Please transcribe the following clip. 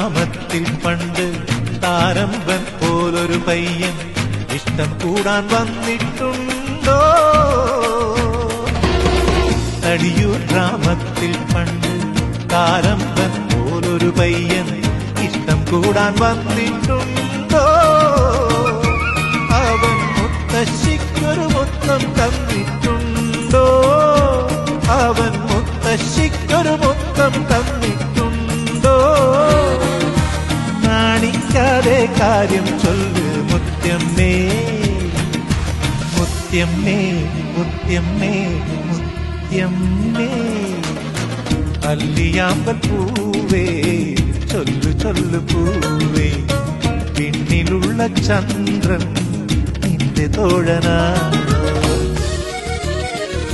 ഗ്രാമത്തിൽ പണ്ട് താരമ്പൻ പോലൊരു പയ്യൻ ഇഷ്ടം കൂടാൻ വന്നിട്ടുണ്ടോ? തടിയൂർ ഗ്രാമത്തിൽ പണ്ട് താരമ്പൻ പോലൊരു പയ്യൻ ഇഷ്ടം കൂടാൻ വന്നിട്ടുണ്ടോ? അവൻ മുത്തശ്ശിക്കൊരു മുത്തം തന്നിട്ടുണ്ടോ? അവൻ മുത്തശ്ശിക്കൊരു മുത്തം തന്നിട്ടുണ്ടോ? നാണിക്കാതെ കാര്യം ചൊല്ല് മുത്തമ്മേ, മുത്തമ്മേ, മുത്തമ്മേ, മുത്തമ്മേ. അല്ലിയാമ്പൽ പൂവേ, ചൊല്ലു ചൊല്ലു പൂവേ, പിന്നിലുള്ള ചന്ദ്രൻ നിന്റെ തോഴനാ.